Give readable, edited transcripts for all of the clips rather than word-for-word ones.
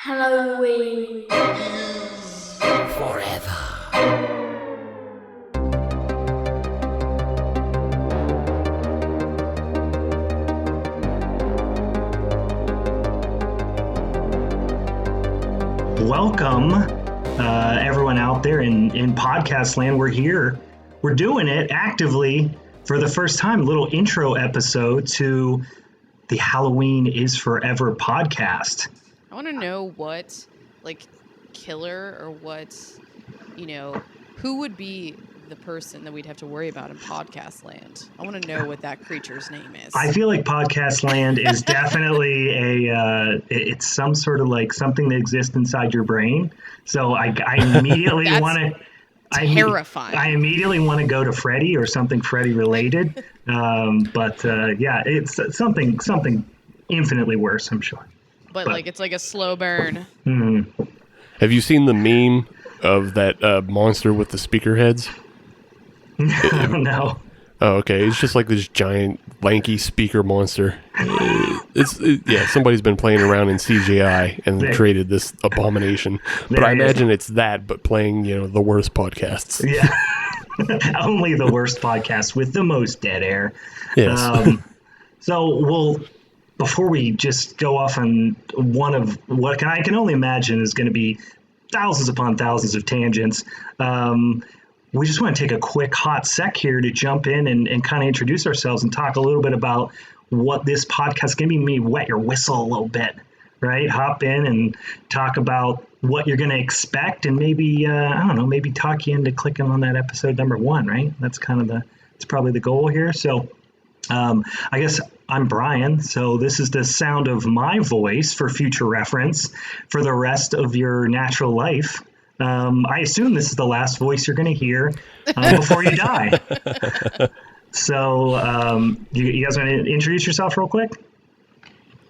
Halloween Forever. Welcome, everyone out there in podcast land. We're here. We're doing it actively for the first time. A little intro episode to the Halloween is Forever podcast. I want to know what, killer or what, who would be the person that we'd have to worry about in podcast land. I want to know what that creature's name is. I feel like podcast land is definitely it's some sort of like something that exists inside your brain. So I immediately want to. Terrifying. I immediately want to go to Freddy or something Freddy related. But it's something infinitely worse, I'm sure. But it's like a slow burn. Mm-hmm. Have you seen the meme of that monster with the speaker heads? No. Oh, okay. It's just like this giant, lanky speaker monster. Somebody's been playing around in CGI and created this abomination. But I imagine it's that, but playing, the worst podcasts. Yeah. Only the worst podcast with the most dead air. Yes. Before we just go off on one of what I can only imagine is going to be thousands upon thousands of tangents, we just want to take a quick hot sec here to jump in and kind of introduce ourselves and talk a little bit about what this podcast is going to be. Maybe wet your whistle a little bit, right? Hop in and talk about what you're going to expect and maybe, maybe talk you into clicking on that episode number 1, right? That's it's probably the goal here. So I guess I'm Brian, so this is the sound of my voice for future reference for the rest of your natural life. I assume this is the last voice you're going to hear before you die. So you guys want to introduce yourself real quick?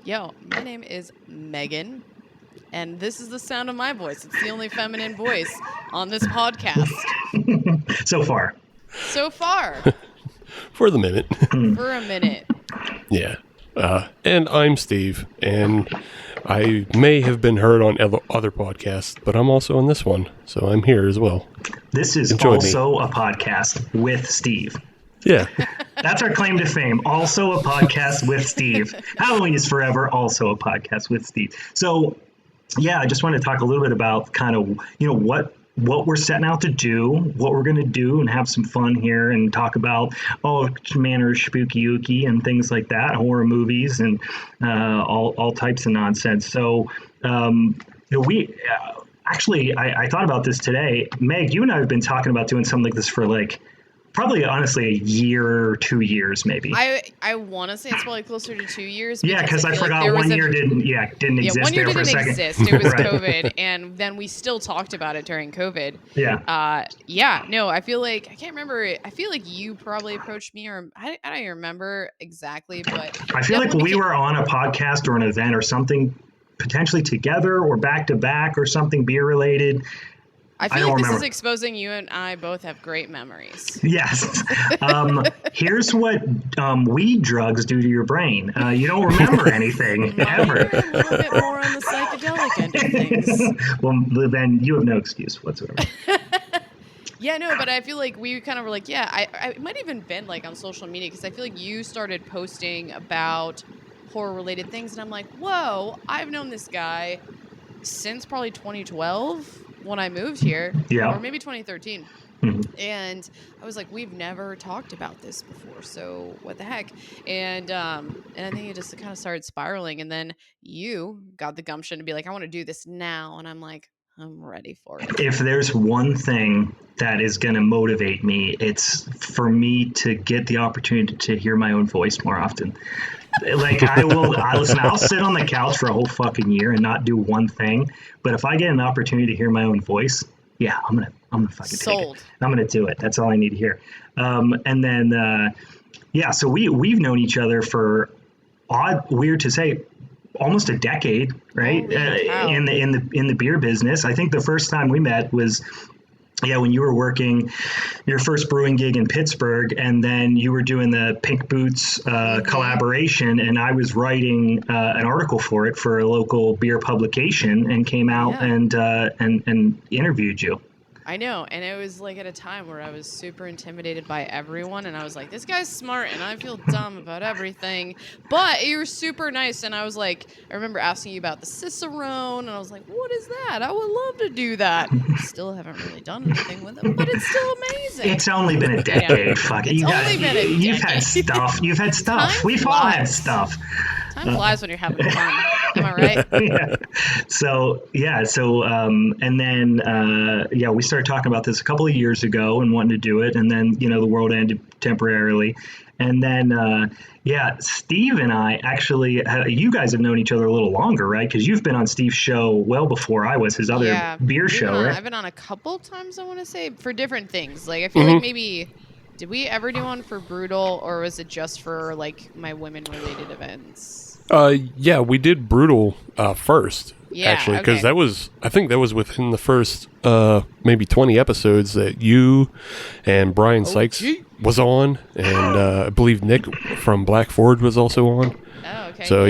Yo, my name is Megan, and this is the sound of my voice. It's the only feminine voice on this podcast. So far. For the minute. For a minute. Yeah. And I'm Steve, and I may have been heard on other podcasts, but I'm also on this one, so I'm here as well. This is Enjoy also a podcast with Steve. Yeah. That's our claim to fame. Also a podcast with Steve. Halloween is Forever, also a podcast with Steve. So, I just want to talk a little bit about kind of, what we're setting out to do, what we're going to do, and have some fun here and talk about all manner of spooky ooky and things like that, horror movies and all types of nonsense. So, we actually, I thought about this today. Meg, you and I have been talking about doing something like this for probably honestly a year or 2 years maybe. I want to say it's probably closer to 2 years. Yeah, because I forgot 1 year didn't exist. 1 year there for didn't a second. exist. It was Right. COVID, and then we still talked about it during COVID. Yeah. No, I feel like I can't remember. I feel like you probably approached me, or I don't even remember exactly, but I feel like we were on a podcast or an event or something, potentially together or back to back or something beer related. I feel like this is exposing you and I both have great memories. Yes. Here's what weed drugs do to your brain. You don't remember anything ever. A little bit more on the psychedelic end of things. Well, then you have no excuse whatsoever. Yeah, no, but I feel like we kind of were like, I might have even been on social media because I feel like you started posting about horror-related things, and I'm like, whoa, I've known this guy since probably 2012. When I moved here, or maybe 2013. Mm-hmm. And I was like, we've never talked about this before, so what the heck? And I think it just kind of started spiraling, and then you got the gumption to be like, I want to do this now, and I'm like, I'm ready for it. If there's one thing that is going to motivate me, it's for me to get the opportunity to hear my own voice more often. I'll sit on the couch for a whole fucking year and not do one thing. But if I get an opportunity to hear my own voice, I'm gonna fucking take it. I'm gonna do it. That's all I need to hear. So we've known each other for weird to say, almost a decade, right? In the beer business. I think the first time we met was Yeah, when you were working your first brewing gig in Pittsburgh, and then you were doing the Pink Boots collaboration, and I was writing an article for it for a local beer publication, and came out and interviewed you. I know, and it was like at a time where I was super intimidated by everyone, and I was like, this guy's smart, and I feel dumb about everything, but you were super nice, and I was like, I remember asking you about the Cicerone, and I was like, what is that? I would love to do that. Still haven't really done anything with it, but it's still amazing. It's only been a decade. Fuck it. You've had stuff. You've had stuff. Time We've all had stuff. Time flies when you're having fun. Am I right? Yeah. So, and then, we started talking about this a couple of years ago and wanting to do it. And then, the world ended temporarily. And then, Steve and I actually, you guys have known each other a little longer, right? Because you've been on Steve's show well before I was, his other beer show, right? I've been on a couple times, I want to say, for different things. Like, I feel like maybe, did we ever do one for Brutal, or was it just for, like, my women-related events? We did Brutal first, actually, because I think that was within the first maybe 20 episodes that you and Brian Sykes was on, and I believe Nick from Black Forge was also on. Oh, okay. So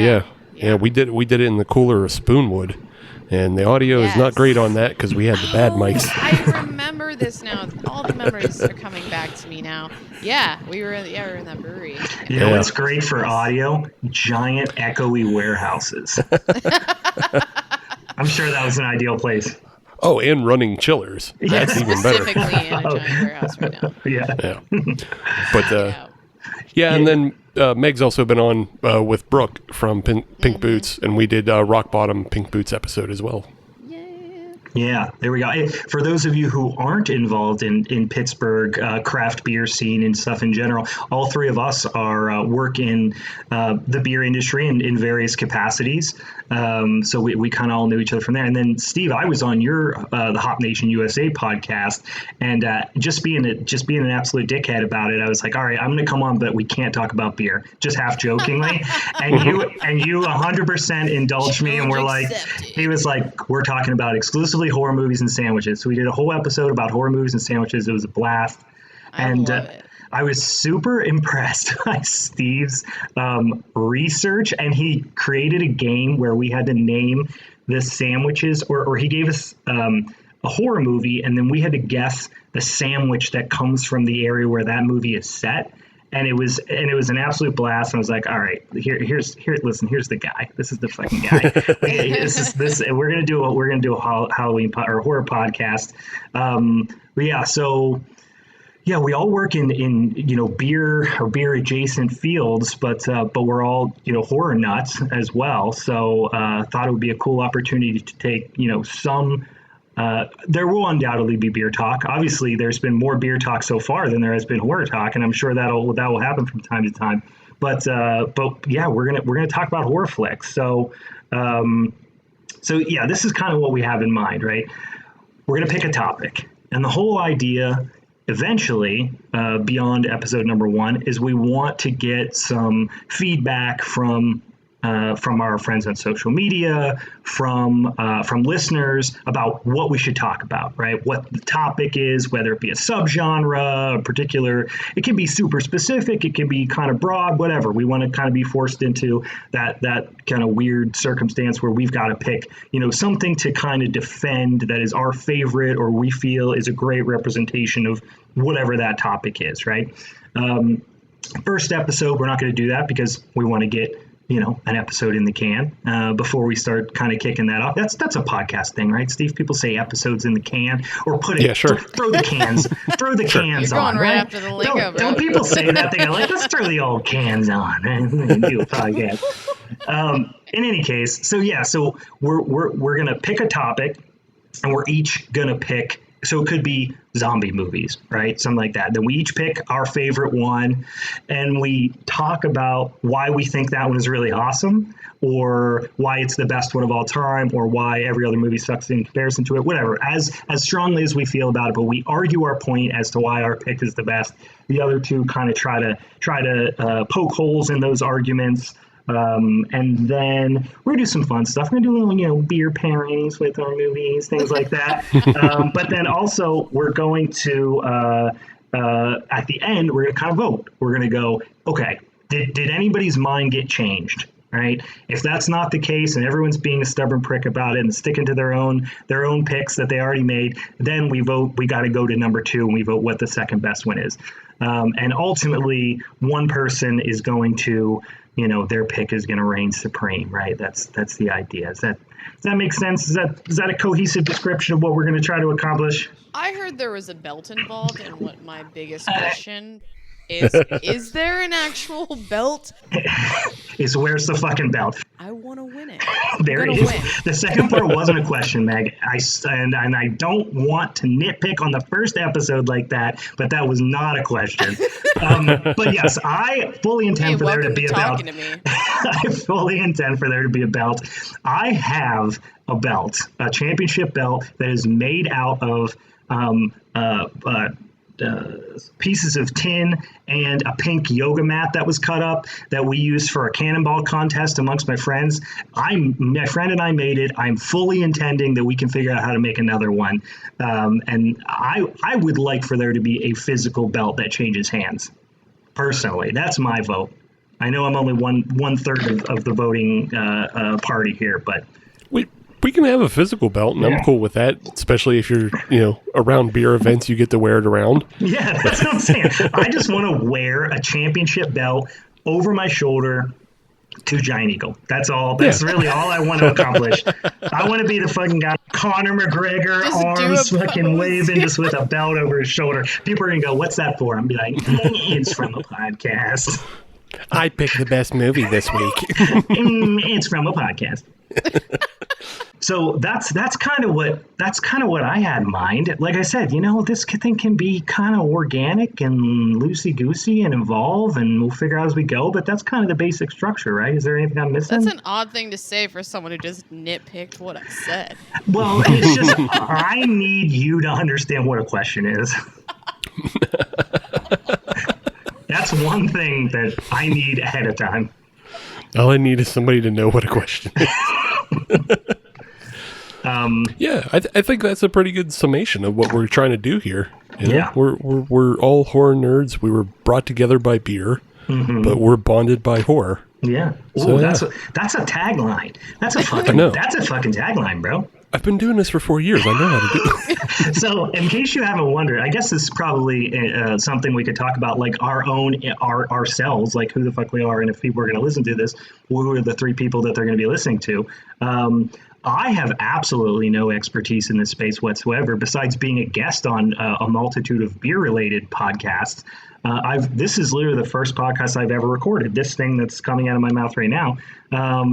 we did it in the cooler of Spoonwood, and the audio is not great on that because we had the bad mics. I remember this now. All the memories are coming back to me now. Yeah, we were in that brewery. You know what's great for audio? Giant echoey warehouses. I'm sure that was an ideal place. Oh, and running chillers. That's even better. Specifically in a giant warehouse right now. Yeah. But and then Meg's also been on with Brooke from Pink Boots, and we did Rock Bottom Pink Boots episode as well. Yeah, there we go. For those of you who aren't involved in Pittsburgh craft beer scene and stuff in general, all three of us are work in the beer industry in various capacities. So we kind of all knew each other from there. And then Steve, I was on your the Hop Nation USA podcast, and just being an absolute dickhead about it, I was like, all right, I'm going to come on, but we can't talk about beer, just half jokingly. and you 100% indulged me, and we're like, he was like, we're talking about exclusively horror movies and sandwiches. So we did a whole episode about horror movies and sandwiches. It was a blast. I love it. I was super impressed by Steve's research, and he created a game where we had to name the sandwiches, or he gave us a horror movie, and then we had to guess the sandwich that comes from the area where that movie is set. And it was an absolute blast. And I was like, all right, here's the guy. This is the fucking guy. We're gonna do a Halloween or horror podcast. We all work in beer or beer adjacent fields, but we're all horror nuts as well. So thought it would be a cool opportunity to take some. There will undoubtedly be beer talk. Obviously, there's been more beer talk so far than there has been horror talk, and I'm sure that will happen from time to time. But we're gonna talk about horror flicks. So this is kind of what we have in mind, right? We're gonna pick a topic, and the whole idea, eventually, beyond episode number 1, is we want to get some feedback from our friends on social media, from listeners about what we should talk about, right? What the topic is, whether it be a subgenre, a particular, it can be super specific, it can be kind of broad, whatever. We want to kind of be forced into that kind of weird circumstance where we've got to pick, something to kind of defend that is our favorite or we feel is a great representation of whatever that topic is, right? First episode, we're not going to do that because we want to get an episode in the can before we start kind of kicking that off. That's a podcast thing, right, Steve? People say episodes in the can or put it. Yeah, sure. Throw the cans You're on. Going right after the lingo, don't people say that? They're like, let's throw the old cans on and do a podcast. In any case, so we're gonna pick a topic, and we're each gonna pick. So it could be zombie movies, right? Something like that. Then we each pick our favorite one, and we talk about why we think that one is really awesome, or why it's the best one of all time, or why every other movie sucks in comparison to it, whatever, as strongly as we feel about it. But we argue our point as to why our pick is the best. The other two kind of try to poke holes in those arguments. And then we're gonna do some fun stuff. We're gonna do little, beer pairings with our movies, things like that. But then also we're going to at the end we're gonna kind of vote. We're gonna go, okay, did anybody's mind get changed? Right? If that's not the case, and everyone's being a stubborn prick about it and sticking to their own picks that they already made, then we vote. We got to go to number 2, and we vote what the second best one is. And ultimately, one person is going to, their pick is going to reign supreme. Right? That's the idea. Does that make sense? Is that a cohesive description of what we're going to try to accomplish? I heard there was a belt involved, and what my biggest question is there an actual belt? Where's the fucking belt? I want to win it. There it is. Win. The second part wasn't a question, Meg. And I don't want to nitpick on the first episode like that, but that was not a question. But yes, I fully intend for there to be a belt. I fully intend for there to be a belt. I have a belt, a championship belt that is made out of pieces of tin and a pink yoga mat that was cut up that we used for a cannonball contest amongst my friends. My friend and I made it. I'm fully intending that we can figure out how to make another one. And I would like for there to be a physical belt that changes hands. Personally, that's my vote. I know I'm only one third of the voting party here, but we can have a physical belt, and I'm cool with that, especially if you're, around beer events, you get to wear it around. Yeah, that's what I'm saying. I just want to wear a championship belt over my shoulder to Giant Eagle. That's all. That's really all I want to accomplish. I want to be the fucking guy, Conor McGregor, just arms fucking waving just with a belt over his shoulder. People are going to go, what's that for? I'm be like, it's from a podcast. I picked the best movie this week. It's from a podcast. So that's kind of what I had in mind. Like I said, this thing can be kind of organic and loosey goosey and evolve, and we'll figure out as we go. But that's kind of the basic structure, right? Is there anything I'm missing? That's an odd thing to say for someone who just nitpicked what I said. Well, it's just I need you to understand what a question is. That's one thing that I need ahead of time. All I need is somebody to know what a question is. I think that's a pretty good summation of what we're trying to do here. Yeah, we're all horror nerds. We were brought together by beer, but we're bonded by horror. Yeah. Ooh, that's a tagline. That's a fucking tagline, bro. I've been doing this for 4 years. I know how to do it. So, in case you haven't wondered, I guess this is probably something we could talk about, like ourselves, like who the fuck we are, and if people are going to listen to this, who are the 3 people that they're going to be listening to. I have absolutely no expertise in this space whatsoever, besides being a guest on a multitude of beer-related podcasts. This is literally the first podcast I've ever recorded. This thing that's coming out of my mouth right now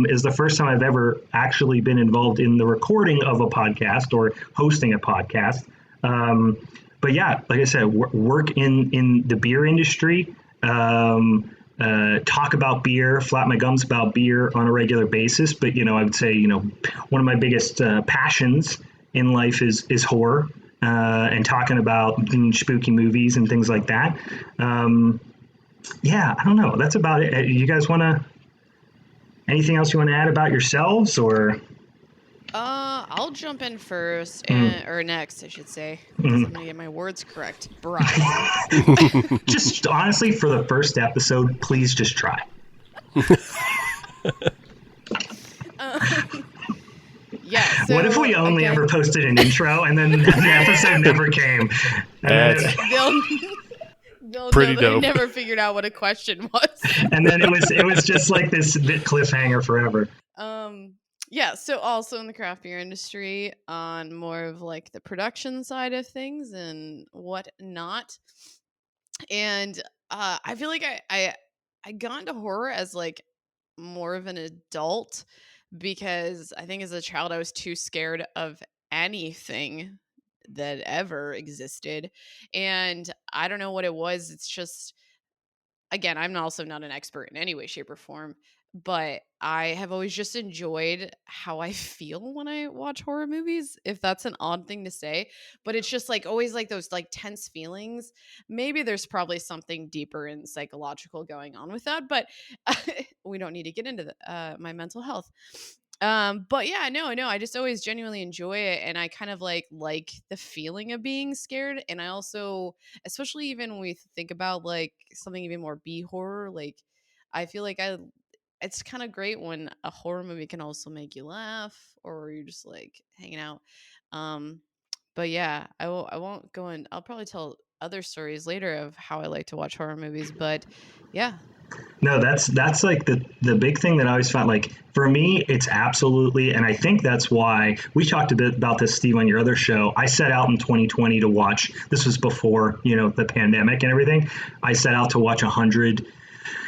is the first time I've ever actually been involved in the recording of a podcast or hosting a podcast. But yeah, like I said, work in the beer industry, talk about beer, flap my gums about beer on a regular basis. But, I would say, one of my biggest passions in life is horror. And talking about spooky movies and things like that. I don't know. That's about it. You guys anything else you want to add about yourselves, or? I'll jump in first, or next, I should say. I'm going to get my words correct. Brian. Just honestly, for the first episode, please just try. Yeah. So, what if we only ever posted an intro and then the episode never came? They'll pretty know dope. They never figured out what a question was. And then it was just like this cliffhanger forever. Yeah. So also in the craft beer industry, on more of like the production side of things and whatnot, and I feel like I got into horror as like more of an adult. Because I think as a child, I was too scared of anything that ever existed. And I don't know what it was. It's just, again, I'm also not an expert in any way, shape, or form. but I have always just enjoyed how I feel when I watch horror movies, if that's an odd thing to say. But it's just like always like those like tense feelings. Maybe there's probably something deeper and psychological going on with that, but we don't need to get into my mental health. But yeah, no, I just always genuinely enjoy it, and I kind of like the feeling of being scared. And I also, especially even when we think about like something even more B horror, like I feel like it's kind of great when a horror movie can also make you laugh, or you're just like hanging out. Um, but yeah, I won't go in. I'll probably tell other stories later of how I like to watch horror movies. But yeah, No, that's like the big thing that I always found. Like for me, it's absolutely, and I think that's why we talked a bit about this, Steve, on your other show. I set out in 2020 to watch. This was before the pandemic and everything. I set out to watch 100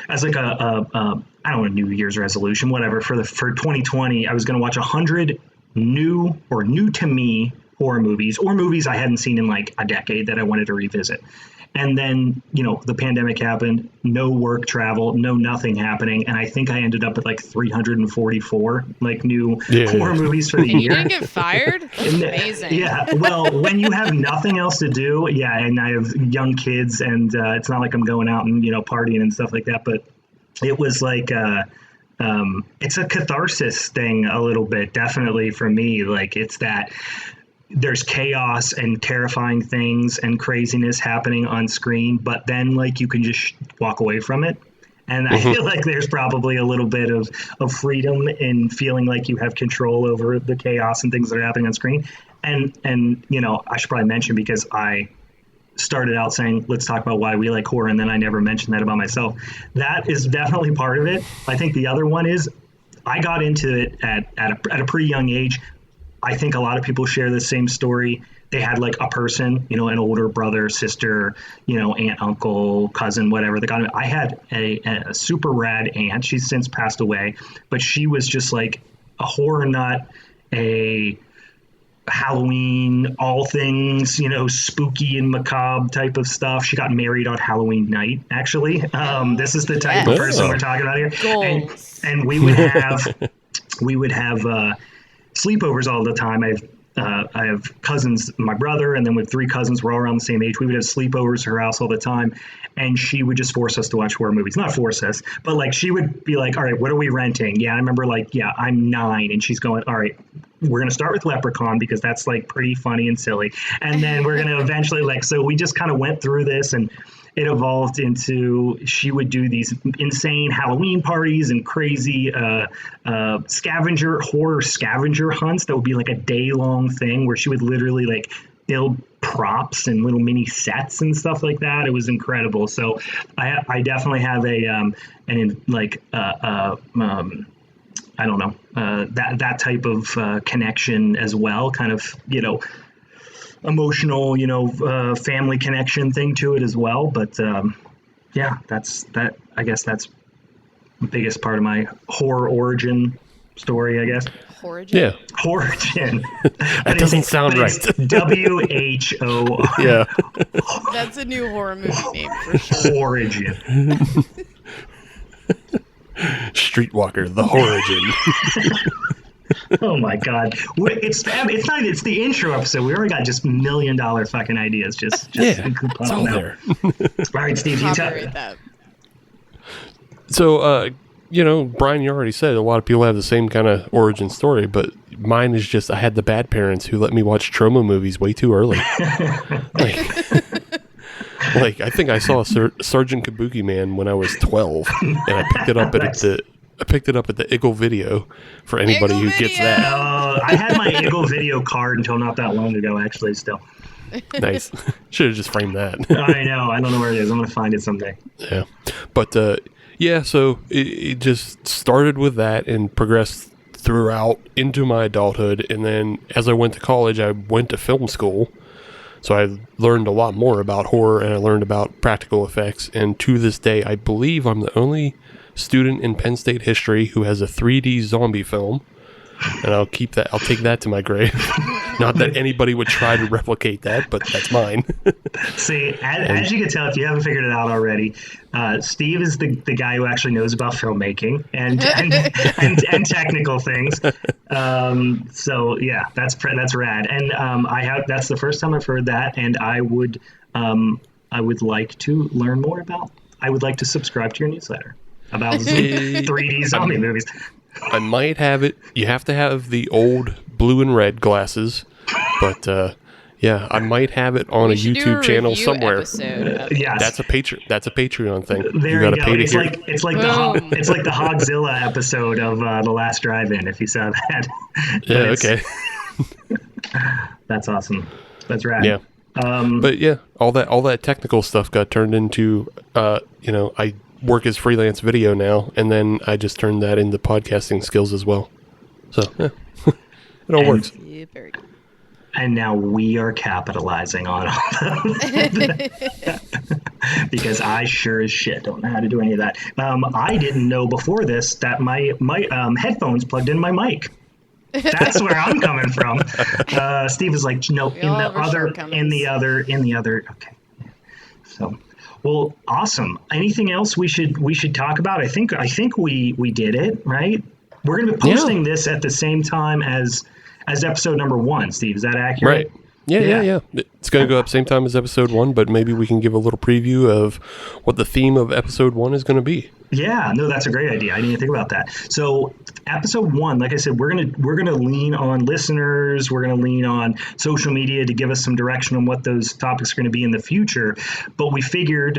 as like a I don't know, New Year's resolution, whatever. For 2020, I was going to watch 100 new to me horror movies, or movies I hadn't seen in like a decade that I wanted to revisit. And then, the pandemic happened, no work travel, no nothing happening. And I think I ended up at like 344 like new horror movies for the year. You didn't get fired? That's amazing. Yeah. Well, when you have nothing else to do, and I have young kids, and it's not like I'm going out and, partying and stuff like that. But it was like, it's a catharsis thing a little bit, definitely for me. Like it's that there's chaos and terrifying things and craziness happening on screen, but then like you can just walk away from it. And I feel like there's probably a little bit of freedom in feeling like you have control over the chaos and things that are happening on screen. And I should probably mention, because I started out saying, let's talk about why we like horror, and then I never mentioned that about myself. That is definitely part of it. I think the other one is I got into it at a pretty young age. I think a lot of people share the same story. They had like a person, an older brother, sister, aunt, uncle, cousin, whatever. I had a super rad aunt. She's since passed away, but she was just like a horror nut, a Halloween, all things, spooky and macabre type of stuff. She got married on Halloween night, actually. This is the type of person we're talking about here. And we would have sleepovers all the time. I have cousins, my brother, and then with 3 cousins, we're all around the same age. We would have sleepovers at her house all the time, and she would just force us to watch horror movies. Not force us, but like she would be like, all right, what are we renting? Yeah, I remember like, yeah, I'm 9, and she's going, all right, we're going to start with Leprechaun because that's like pretty funny and silly. And then we're going to eventually so we just kind of went through this, and it evolved into, she would do these insane Halloween parties and crazy horror scavenger hunts that would be like a day-long thing where she would literally like build props and little mini sets and stuff like that. It was incredible. So I definitely have I don't know, that type of connection as well, kind of, emotional, family connection thing to it as well. But yeah, I guess that's the biggest part of my horror origin story, I guess. Origin? Yeah. Origin. That doesn't sound right. WHO. Yeah. That's a new horror movie name for sure. Origin. Streetwalker, the Origin. Oh my God! It's the intro episode. We already got just $1 million fucking ideas. Just it's all there. All right, Steve, you tell. That. So, Brian, you already said a lot of people have the same kind of origin story, but mine is just I had the bad parents who let me watch trauma movies way too early. Like I think I saw Sergeant Kabuki Man when I was 12, and I picked it up at the Eagle Video for anybody who gets that. I had my Eagle Video card until not that long ago, actually, still. Nice. Should have just framed that. I know. I don't know where it is. I'm going to find it someday. Yeah. But, so it just started with that and progressed throughout into my adulthood. And then as I went to college, I went to film school. So I learned a lot more about horror, and I learned about practical effects. And to this day, I believe I'm the only student in Penn State history who has a 3D zombie film, and I'll take that to my grave. Not that anybody would try to replicate that, but that's mine. See, as you can tell, if you haven't figured it out already, Steve is the guy who actually knows about filmmaking and technical things. So yeah, that's rad. And that's the first time I've heard that, and I would like to learn more about. I would like to subscribe to your newsletter about 3D zombie movies. I might have it. You have to have the old blue and red glasses, but yeah, I might have it on a YouTube channel somewhere. Yes, that's a Patreon thing. There you go. It's like the Hogzilla episode of The Last Drive-In. If you saw that. Yeah. Okay. That's awesome. That's rad. Yeah. But yeah, all that technical stuff got turned into, I work as freelance video now, and then I just turned that into podcasting skills as well. So yeah, it all works. Yeah, very good. And now we are capitalizing on all of that. Because I sure as shit don't know how to do any of that. I didn't know before this that my headphones plugged in my mic. That's where I'm coming from. Steve is like, no, in the other. Okay. So, well, awesome. Anything else we should talk about? I think we did it, right? We're going to be posting this at the same time as episode number 1, Steve. Is that accurate? Right. Yeah. It's going to go up same time as episode 1, but maybe we can give a little preview of what the theme of episode 1 is going to be. Yeah, no, that's a great idea. I didn't even think about that. So episode 1, like I said, we're gonna lean on listeners. We're gonna lean on social media to give us some direction on what those topics are going to be in the future. But we figured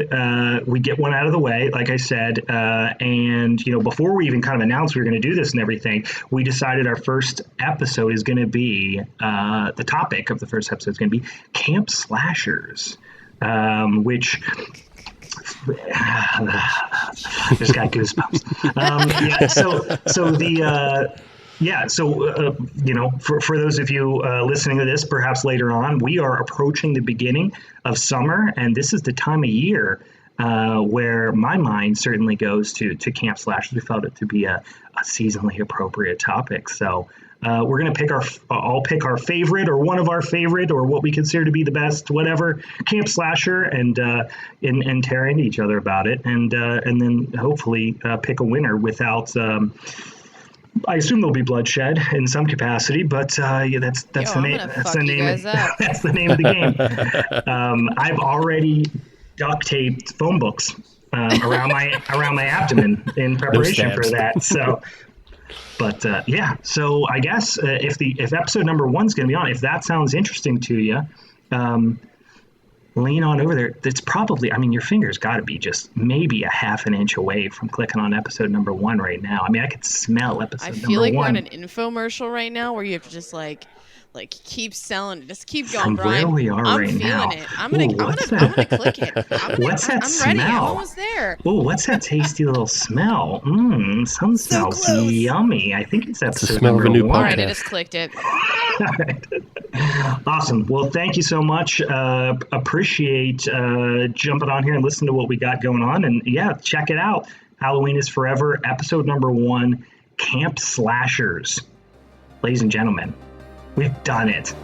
we'd get one out of the way, like I said, and before we even kind of announced we were going to do this and everything, we decided our first episode is going to be the topic of the first episode is going to be camp slashers, which. Just got goosebumps. For those of you listening to this, perhaps later on, we are approaching the beginning of summer, and this is the time of year where my mind certainly goes to camp slashers. We felt it to be a seasonally appropriate topic, so. We're going to I'll pick our favorite or one of our favorite or what we consider to be the best, whatever, camp slasher and tear into each other about it. And then hopefully pick a winner without, I assume there'll be bloodshed in some capacity, but that's the name. That's the name. That's the name of the game. I've already duct taped phone books around my abdomen in preparation for that. So. But so I guess if episode number 1's going to be on, if that sounds interesting to you, lean on over there. It's probably, your finger's got to be just maybe a half an inch away from clicking on episode number 1 right now. I could smell episode number 1. I feel like we're on an infomercial right now where you have to just like keep selling it. Just keep going, from Brian. Where we are I'm right feeling now. it. I'm gonna click it. What's that I'm smell? ready. I'm almost there. Oh, what's that tasty little smell? Some smells yummy. I think it's episode the smell number of a new 1. All right, I just clicked it. All right. Awesome. Well, thank you so much. Appreciate jumping on here and listening to what we got going on. And yeah, check it out. Halloween is Forever, episode number 1, Camp Slashers. Ladies and gentlemen, we've done it.